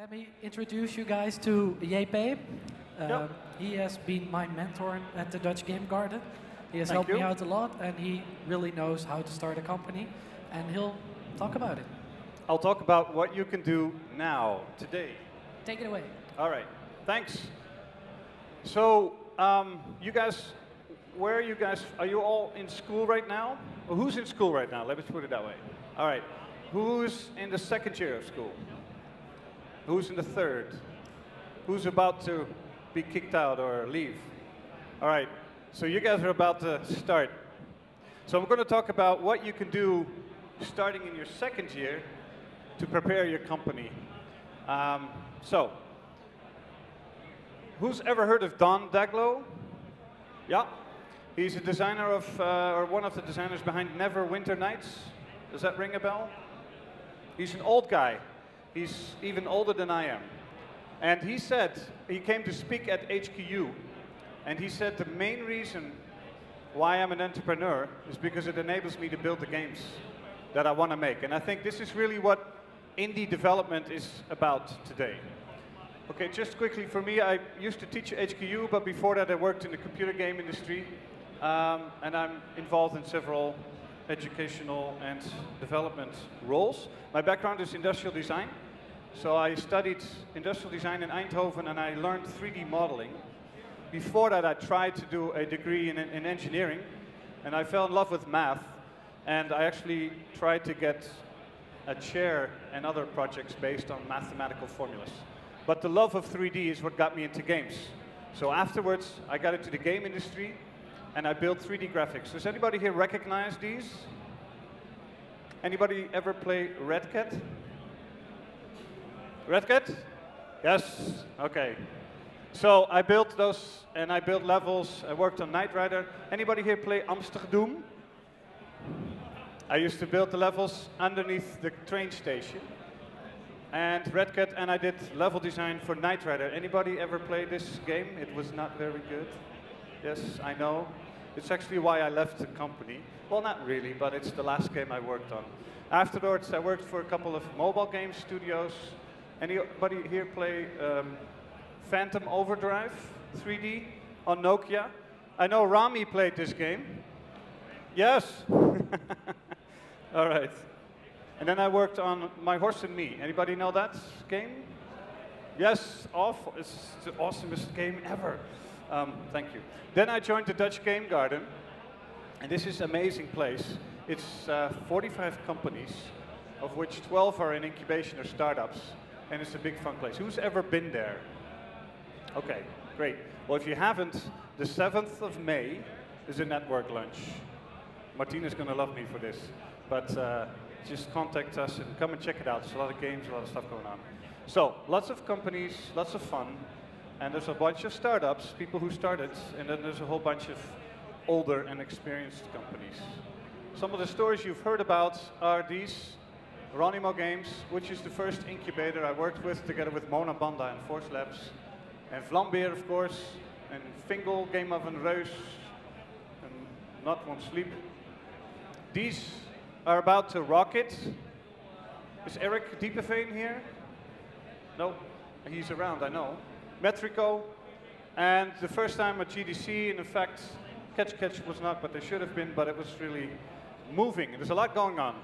Let me introduce you guys to JP. Yep. He has been my mentor at the Dutch Game Garden. He has Thank helped me you. out a lot, and he really knows how to start a company, and he'll talk about it. I'll talk about what you can do now, today. Take it away. All right, thanks. So, you guys, where are you guys? Are you all in school right now? Well, who's in school right now? Let me put it that way. All right, who's in the second year of school? Who's in the third? Who's about to be kicked out or leave? All right, so you guys are about to start. So I'm going to talk about what you can do starting in your second year to prepare your company. So, who's ever heard of Don Daglow? Yeah, he's a designer of, or one of the designers behind Neverwinter Nights. Does that ring a bell? He's an old guy. He's even older than I am. And he said, he came to speak at HQU, and he said the main reason why I'm an entrepreneur is because it enables me to build the games that I want to make. And I think this is really what indie development is about today. Okay, just quickly for me, I used to teach at HQU, but before that I worked in the computer game industry, and I'm involved in several educational and development roles. My background is industrial design, so I studied industrial design in Eindhoven and I learned 3D modeling. Before that I tried to do a degree in engineering, and I fell in love with math, and I actually tried to get a chair and other projects based on mathematical formulas. But the love of 3D is what got me into games. So afterwards, I got into the game industry, and I built 3D graphics. Does anybody here recognize these? Anybody ever play Red Cat? Red Cat? Yes? Okay. So I built those, and I built levels. I worked on Knight Rider. Anybody here play Amsterdam? I used to build the levels underneath the train station. And Red Cat, and I did level design for Knight Rider. Anybody ever play this game? It was not very good. Yes, I know. It's actually why I left the company. Well, not really, but it's the last game I worked on. Afterwards, I worked for a couple of mobile game studios. Anybody here play Phantom Overdrive 3D on Nokia? I know Rami played this game. Yes. All right. And then I worked on My Horse and Me. Anybody know that game? Yes, awful. It's the awesomest game ever. Thank you. Then I joined the Dutch Game Garden, and this is an amazing place. It's 45 companies, of which 12 are in incubation or startups, and it's a big fun place. Who's ever been there? Okay, great. Well, if you haven't, the 7th of May is a network lunch. Martina's going to love me for this, but just contact us and come and check it out. There's a lot of games, a lot of stuff going on. So, lots of companies, lots of fun, and there's a bunch of startups, people who started, and then there's a whole bunch of older and experienced companies. Some of the stories you've heard about are these. Ronimo Games, which is the first incubator I worked with, together with Mona Banda and Force Labs, and Vlambeer, of course, and Fingal, Game of and Reus, and Not One Sleep. These are about to rocket. Is Eric Diepeveen here? No, he's around, I know. Metrico, and the first time at GDC, and in fact, Catch was not, but they should have been, but it was really moving. There's a lot going on.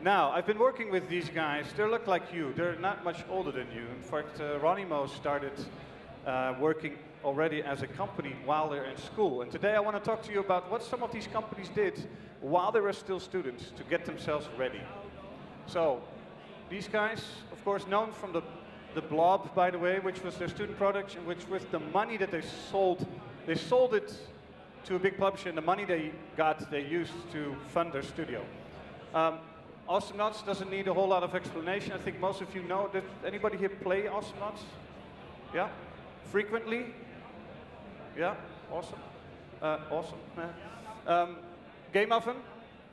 Now, I've been working with these guys. They look like you. They're not much older than you. In fact, Ronimo started working already as a company while they're in school. And today I want to talk to you about what some of these companies did while they were still students to get themselves ready. So, these guys, of course, known from the Blob, by the way, which was their student product, and which with the money that they sold it to a big publisher, and the money they got, they used to fund their studio. Awesomnauts doesn't need a whole lot of explanation. I think most of you know. Does anybody here play Awesomnauts? Yeah? Frequently? Yeah? Awesome. Awesome. Game Oven,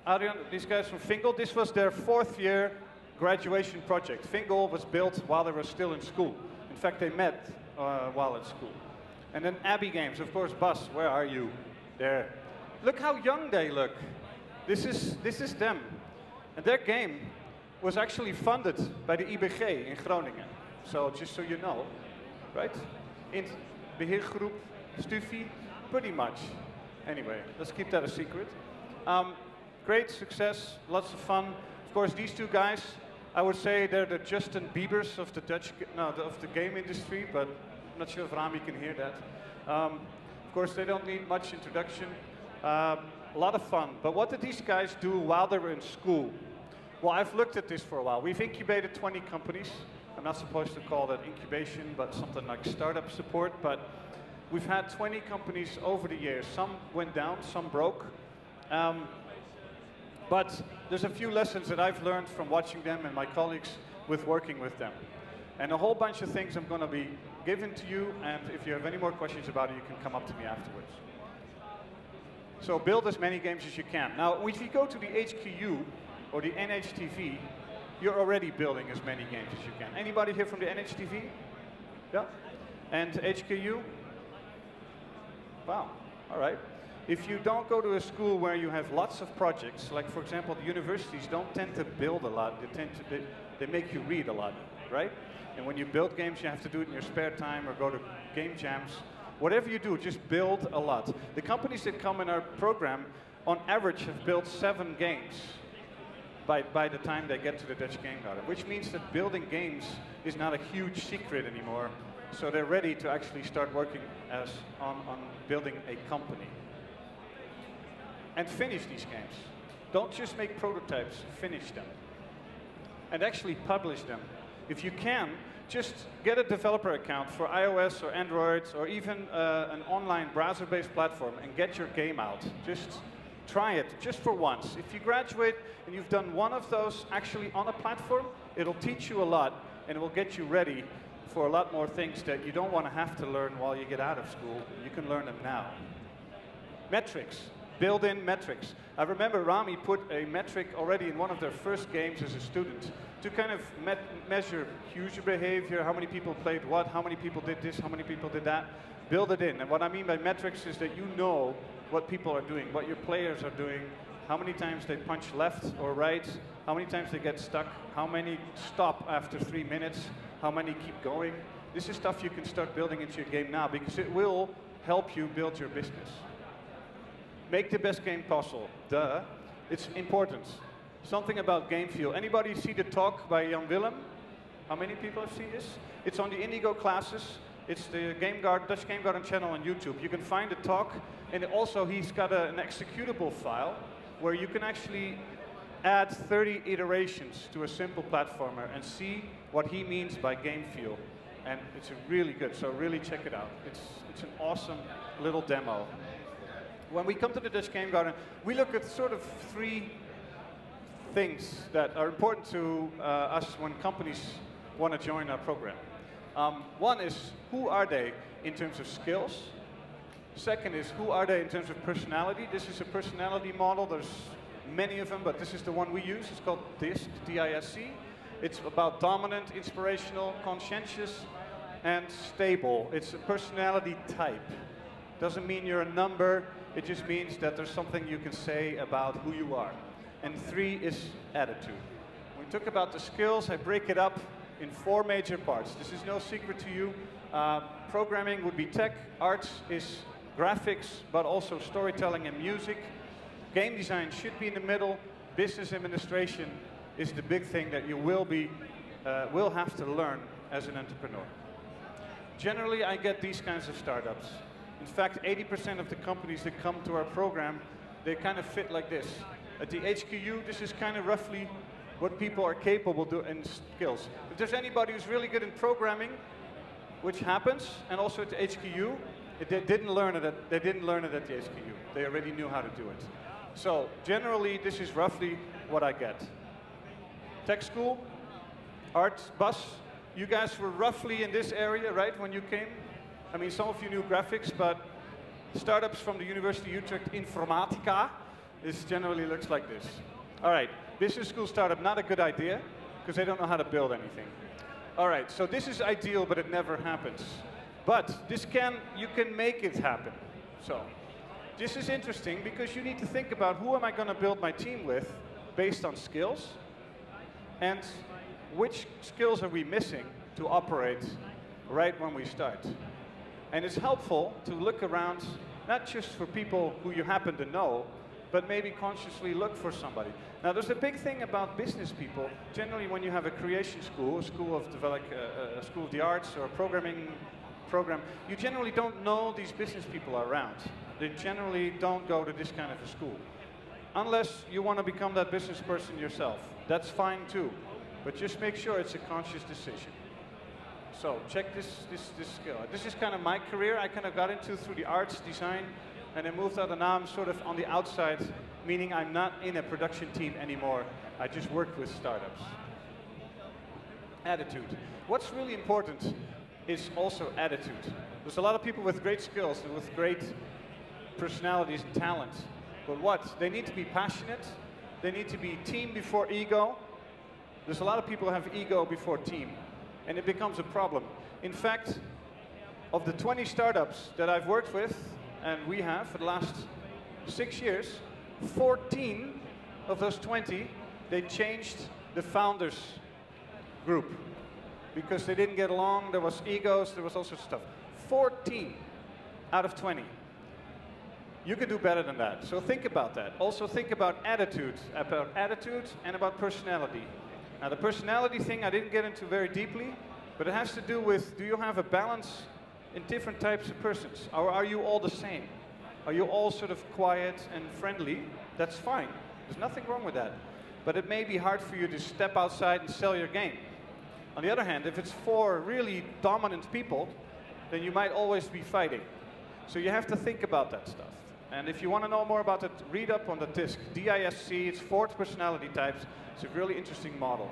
Adrian, these guys from Fingal. This was their 4th year graduation project. Fingal was built while they were still in school. In fact, they met while at school. And then Abbey Games, of course. Bas, where are you? There. Look how young they look. This is them. And their game was actually funded by the IBG in Groningen. So just so you know, right? In beheergroep, Stufie, pretty much. Anyway, let's keep that a secret. Great success, lots of fun. Of course, these two guys, I would say they're the Justin Biebers of the of the game industry, but I'm not sure if Rami can hear that. Of course, they don't need much introduction. A lot of fun. But what did these guys do while they were in school? Well, I've looked at this for a while. We've incubated 20 companies. I'm not supposed to call that incubation, but something like startup support. But we've had 20 companies over the years. Some went down, some broke. But there's a few lessons that I've learned from watching them and my colleagues with working with them. And a whole bunch of things I'm going to be giving to you, and if you have any more questions about it, you can come up to me afterwards. So build as many games as you can. Now, if you go to the HQU or the NHTV, you're already building as many games as you can. Anybody here from the NHTV? Yeah? And HQU? Wow, all right. If you don't go to a school where you have lots of projects, like for example, the universities don't tend to build a lot, they make you read a lot, right? And when you build games, you have to do it in your spare time or go to game jams. Whatever you do, just build a lot. The companies that come in our program, on average, have built 7 games by the time they get to the Dutch Game Garden, which means that building games is not a huge secret anymore. So they're ready to actually start working on building a company. And finish these games. Don't just make prototypes, finish them. And actually publish them. If you can, just get a developer account for iOS or Android or even an online browser-based platform and get your game out. Just try it, just for once. If you graduate and you've done one of those actually on a platform, it'll teach you a lot and it will get you ready for a lot more things that you don't want to have to learn while you get out of school. You can learn them now. Metrics. Build-in metrics. I remember Rami put a metric already in one of their first games as a student to kind of measure user behavior, how many people played what, how many people did this, how many people did that. Build it in. And what I mean by metrics is that you know what people are doing, what your players are doing, how many times they punch left or right, how many times they get stuck, how many stop after 3 minutes, how many keep going. This is stuff you can start building into your game now because it will help you build your business. Make the best game possible. Duh. It's important. Something about game feel. Anybody see the talk by Jan Willem? How many people have seen this? It's on the Indigo classes. It's the Dutch Game Garden channel on YouTube. You can find the talk, and also he's got an executable file where you can actually add 30 iterations to a simple platformer and see what he means by game feel. And it's really good, so really check it out. It's an awesome little demo. When we come to the Dutch Game Garden, we look at sort of 3 things that are important to us when companies want to join our program. One is, who are they in terms of skills? Second is, who are they in terms of personality? This is a personality model. There's many of them, but this is the one we use. It's called DISC, D-I-S-C. It's about dominant, inspirational, conscientious, and stable. It's a personality type. Doesn't mean you're a number. It just means that there's something you can say about who you are. And 3 is attitude. When we talk about the skills, I break it up in 4 major parts. This is no secret to you. Programming would be tech. Arts is graphics, but also storytelling and music. Game design should be in the middle. Business administration is the big thing that you will have to learn as an entrepreneur. Generally, I get these kinds of startups. In fact, 80% of the companies that come to our program, they kind of fit like this. At the HQU, this is kind of roughly what people are capable of doing in skills. If there's anybody who's really good in programming, which happens, and also at the HQU, they didn't learn it at the HQU. They already knew how to do it. So generally, this is roughly what I get. Tech school, art, bus. You guys were roughly in this area, right, when you came? I mean, some of you knew graphics, but startups from the University of Utrecht, Informatica, this generally looks like this. All right, business school startup, not a good idea, because they don't know how to build anything. All right, so this is ideal, but it never happens. But you can make it happen. So this is interesting, because you need to think about who am I going to build my team with based on skills, and which skills are we missing to operate right when we start. And it's helpful to look around, not just for people who you happen to know, but maybe consciously look for somebody. Now, there's a big thing about business people. Generally, when you have a creation school, a school of a school of the arts or a programming program, you generally don't know these business people are around. They generally don't go to this kind of a school. Unless you want to become that business person yourself. That's fine too. But just make sure it's a conscious decision. So check this skill. This is kind of my career. I kind of got into through the arts, design, and then moved out, and now I'm sort of on the outside, meaning I'm not in a production team anymore. I just work with startups. Attitude. What's really important is also attitude. There's a lot of people with great skills and with great personalities and talent. But what? They need to be passionate. They need to be team before ego. There's a lot of people who have ego before team. And it becomes a problem. In fact, of the 20 startups that I've worked with, and we have for the last 6 years, 14 of those 20, they changed the founders group. Because they didn't get along, there was egos, there was all sorts of stuff. 14 out of 20. You can do better than that. So think about that. Also think about attitude and about personality. Now the personality thing I didn't get into very deeply, but it has to do with, do you have a balance in different types of persons? Or are you all the same? Are you all sort of quiet and friendly? That's fine. There's nothing wrong with that. But it may be hard for you to step outside and sell your game. On the other hand, if it's 4 really dominant people, then you might always be fighting. So you have to think about that stuff. And if you want to know more about it, read up on the DISC. DISC, it's 4 personality types. It's a really interesting model.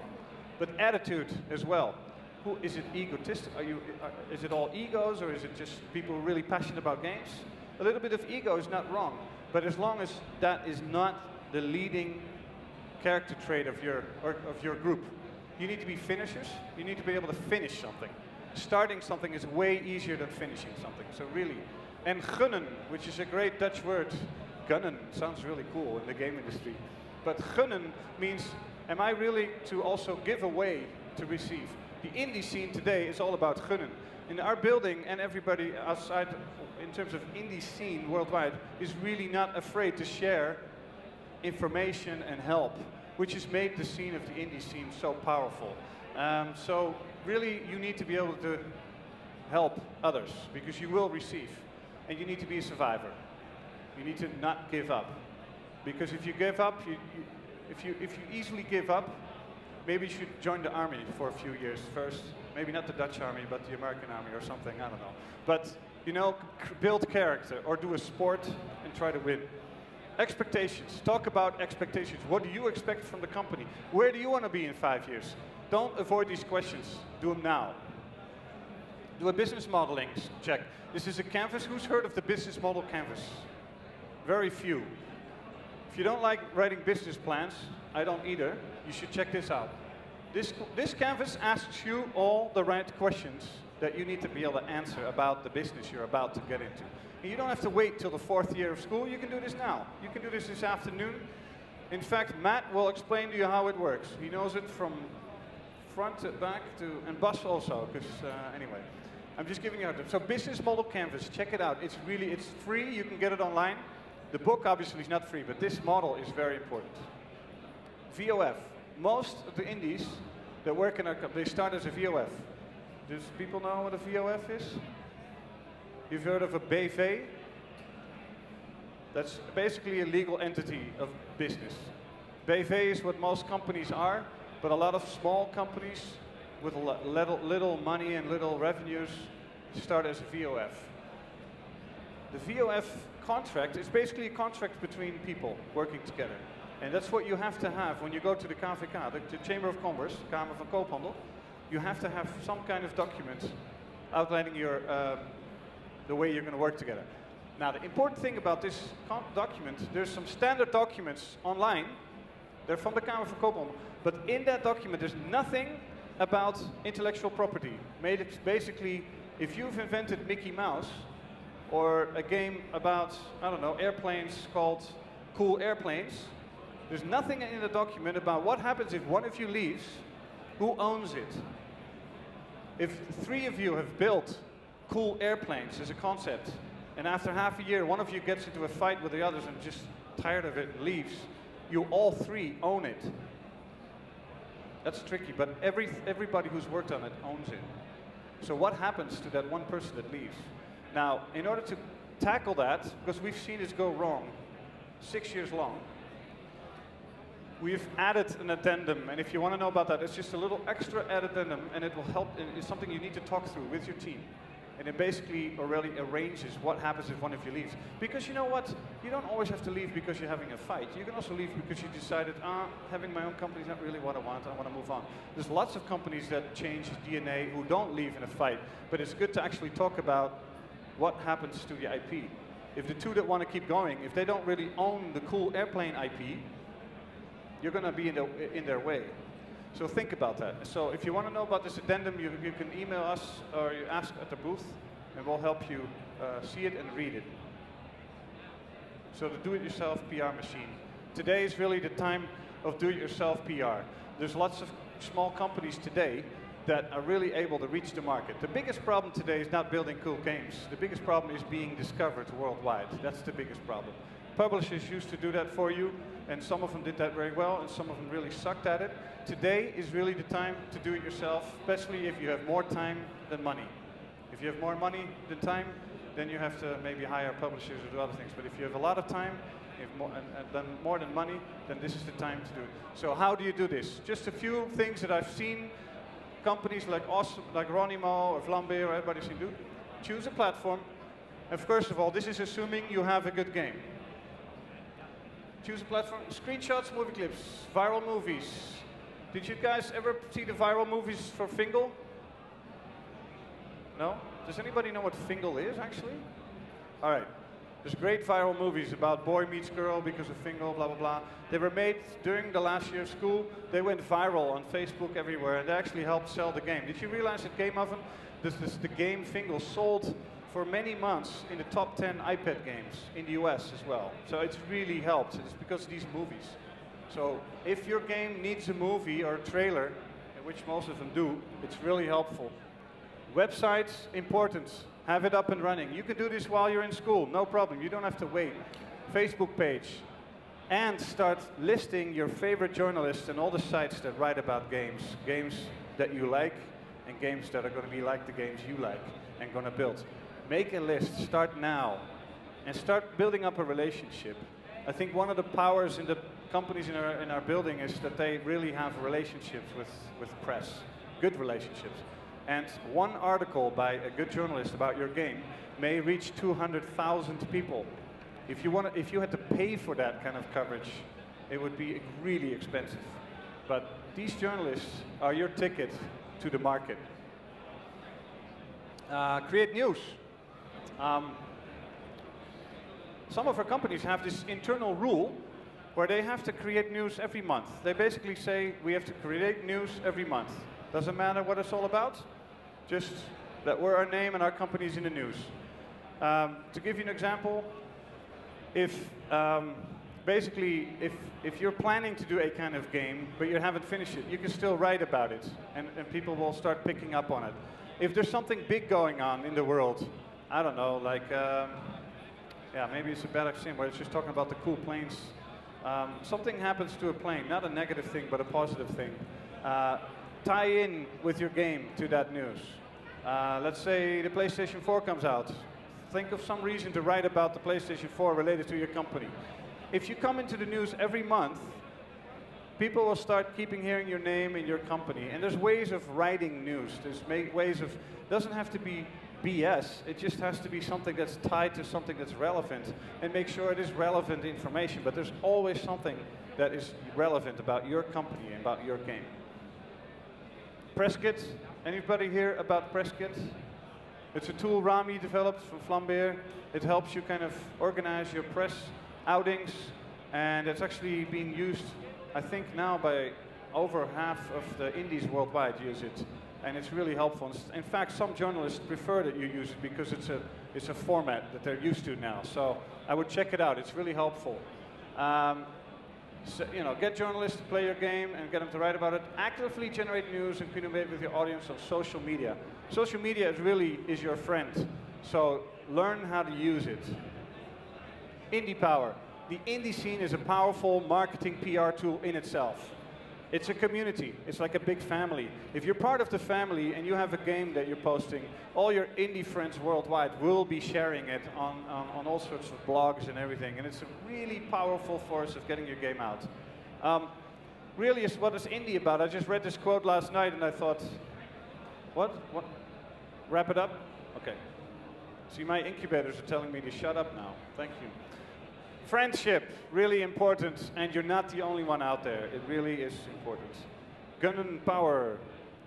But attitude as well. Who is it egotistic? Is it all egos, or is it just people really passionate about games? A little bit of ego is not wrong, but as long as that is not the leading character trait of your group. You need to be finishers. You need to be able to finish something. Starting something is way easier than finishing something. So really, and gunnen, which is a great Dutch word. Gunnen sounds really cool in the game industry. But gunnen means, am I really to also give away to receive? The indie scene today is all about gunnen. In our building, and everybody outside, in terms of indie scene worldwide, is really not afraid to share information and help, which has made the scene of the indie scene so powerful. So really, you need to be able to help others, because you will receive. And you need to be a survivor. You need to not give up. Because if you give up, if you easily give up, maybe you should join the army for a few years first. Maybe not the Dutch army, but the American army or something, I don't know. But, you know, build character or do a sport and try to win. Expectations. Talk about expectations. What do you expect from the company? Where do you want to be in 5 years? Don't avoid these questions. Do them now. Do a business modeling check. This is a canvas. Who's heard of the business model canvas? Very few. If you don't like writing business plans, I don't either, you should check this out. This canvas asks you all the right questions that you need to be able to answer about the business you're about to get into. And you don't have to wait till the 4th year of school. You can do this now. You can do this afternoon. In fact, Matt will explain to you how it works. He knows it from front to back to, and Bas also, because anyway. I'm just giving you out. So business model canvas, check it out. It's free, you can get it online. The book obviously is not free, but this model is very important. VOF. Most of the indies that work in our company, they start as a VOF. Does people know what a VOF is? You've heard of a BV? That's basically a legal entity of business. BV is what most companies are, but a lot of small companies with little money and little revenues start as a VOF. The VOF contract is basically a contract between people working together. And that's what you have to have when you go to the KVK, the Chamber of Commerce, Kamer van Koophandel. You have to have some kind of document outlining your, the way you're going to work together. Now, the important thing about this document, there's some standard documents online. They're from the Kamer van Koophandel. But in that document, there's nothing about intellectual property. Basically, if you've invented Mickey Mouse, or a game about, I don't know, airplanes called Cool Airplanes, there's nothing in the document about what happens if one of you leaves, who owns it. If 3 of you have built cool airplanes as a concept, and after half a year, one of you gets into a fight with the others and just tired of it and leaves, you all 3 own it. That's tricky, but everybody who's worked on it owns it. So what happens to that one person that leaves? Now, in order to tackle that, because we've seen this go wrong 6 years long, we've added an addendum, and if you want to know about that, it's just a little extra addendum, and it will help. It's something you need to talk through with your team. And it basically already arranges what happens if one of you leaves. Because you know what? You don't always have to leave because you're having a fight. You can also leave because you decided, having my own company is not really what I want to move on. There's lots of companies that change DNA who don't leave in a fight, but it's good to actually talk about what happens to the IP. If the two that want to keep going, if they don't really own the cool airplane IP, you're going to be in their way. So think about that. So if you want to know about this addendum, you can email us or you ask at the booth, and we'll help you see it and read it. So the do-it-yourself PR machine. Today is really the time of do-it-yourself PR. There's lots of small companies today that are really able to reach the market. The biggest problem today is not building cool games. The biggest problem is being discovered worldwide. That's the biggest problem. Publishers used to do that for you, and some of them did that very well, and some of them really sucked at it. Today is really the time to do it yourself, especially if you have more time than money. If you have more money than time, then you have to maybe hire publishers or do other things. But if you have a lot of time, more than money, then this is the time to do it. So how do you do this? Just a few things that I've seen companies like Ronimo or Flambeer or everybody seem to do. Choose a platform, and first of all, this is assuming you have a good game. Choose a platform, screenshots, movie clips, viral movies. Did you guys ever see the viral movies for Fingal? No? Does anybody know what Fingal is, actually? All right. There's great viral movies about boy meets girl because of Fingal, blah, blah, blah. They were made during the last year of school. They went viral on Facebook everywhere, and they actually helped sell the game. Did you realize that Game Oven, the game Fingal, sold for many months in the top 10 iPad games in the US as well. So it's really helped. It's because of these movies. So if your game needs a movie or a trailer, which most of them do, it's really helpful. Websites, important. Have it up and running. You can do this while you're in school, no problem. You don't have to wait. Facebook page. And start listing your favorite journalists and all the sites that write about games. Games that you like and games that are going to be like the games you like and going to build. Make a list, start now, and start building up a relationship. I think one of the powers in the companies in our building is that they really have relationships with press, good relationships. And one article by a good journalist about your game may reach 200,000 people. If you had to pay for that kind of coverage, it would be really expensive. But these journalists are your ticket to the market. Create news. Some of our companies have this internal rule where they have to create news every month. They basically say we have to create news every month. Doesn't matter what it's all about, just that we're our name and our company's in the news. To give you an example, if you're planning to do a kind of game, but you haven't finished it, you can still write about it, and people will start picking up on it. If there's something big going on in the world, I don't know, like, yeah, maybe it's a bad example, but it's just talking about the cool planes. Something happens to a plane, not a negative thing, but a positive thing. Tie in with your game to that news. Let's say the PlayStation 4 comes out. Think of some reason to write about the PlayStation 4 related to your company. If you come into the news every month, people will start keeping hearing your name and your company. And there's ways of writing news. There's ways of, doesn't have to be BS. It just has to be something that's tied to something that's relevant. And make sure it is relevant information. But there's always something that is relevant about your company and about your game. Press kit. Anybody hear about Press Kit? It's a tool Rami developed from Flambeer. It helps you kind of organize your press outings. And it's actually being used, I think now by over half of the indies worldwide use it. And it's really helpful. In fact, some journalists prefer that you use it because it's a format that they're used to now. So I would check it out. It's really helpful. So, you know, get journalists to play your game and get them to write about it. Actively generate news and communicate with your audience on social media. Social media is your friend, so learn how to use it. Indie power. The indie scene is a powerful marketing PR tool in itself. It's a community. It's like a big family. If you're part of the family and you have a game that you're posting, all your indie friends worldwide will be sharing it on all sorts of blogs and everything. And it's a really powerful force of getting your game out. Really, what is indie about? I just read this quote last night and I thought, what? Wrap it up? Okay. See, my incubators are telling me to shut up now. Thank you. Friendship, really important, and you're not the only one out there. It really is important. Gun and power.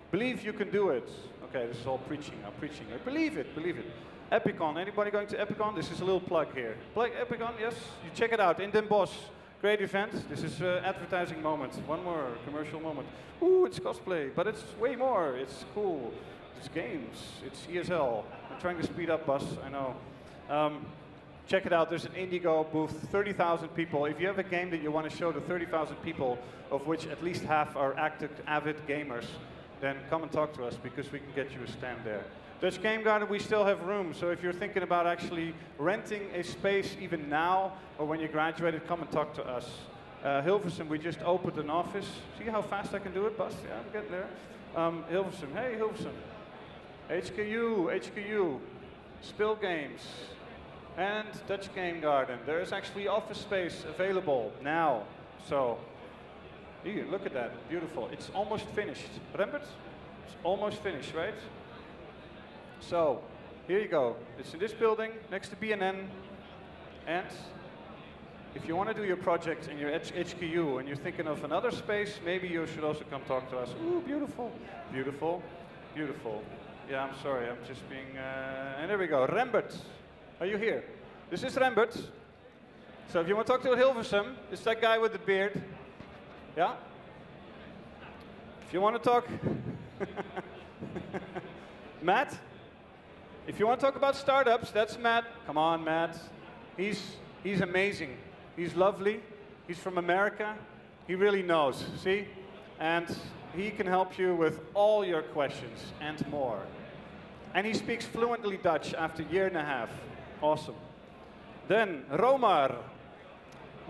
Believe you can do it. Okay, this is all preaching. I'm preaching. Believe it, believe it. Epicon, anybody going to Epicon? This is a little plug here. Plug Epicon, yes? You check it out, in Den Bosch. Great event. This is advertising moment. One more commercial moment. Ooh, it's cosplay, but it's way more. It's cool. It's games. It's ESL. I'm trying to speed up, Bus, I know. Check it out, there's an Indigo booth, 30,000 people. If you have a game that you want to show to 30,000 people, of which at least half are avid gamers, then come and talk to us because we can get you a stand there. Dutch Game Garden, we still have room, so if you're thinking about actually renting a space even now, or when you graduated, come and talk to us. Hilversum, we just opened an office. See how fast I can do it, Bas? Yeah, I'm getting there. Hilversum, hey Hilversum. HKU, Spill Games. And Dutch Game Garden. There is actually office space available now. So, here, look at that, beautiful. It's almost finished. Rembert? It's almost finished, right? So, here you go. It's in this building, next to BNN. And if you want to do your project in your HQU and you're thinking of another space, maybe you should also come talk to us. Ooh, beautiful, beautiful, beautiful. Yeah, I'm sorry, I'm just being, and there we go, Rembert. Are you here? This is Rembert. So if you want to talk to Hilversum, it's that guy with the beard. Yeah? If you want to talk... Matt? If you want to talk about startups, that's Matt. Come on, Matt. He's amazing. He's lovely. He's from America. He really knows, see? And he can help you with all your questions and more. And he speaks fluently Dutch after a year and a half. Awesome. Then, Romar.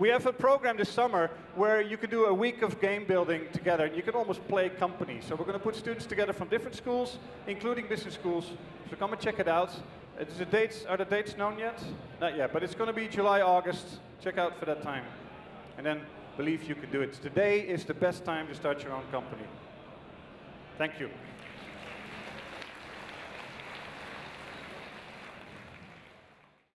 We have a program this summer where you can do a week of game building together, and you can almost play company. So we're going to put students together from different schools, including business schools. So come and check it out. Are the dates known yet? Not yet, but it's going to be July, August. Check out for that time. And then, believe you can do it. Today is the best time to start your own company. Thank you.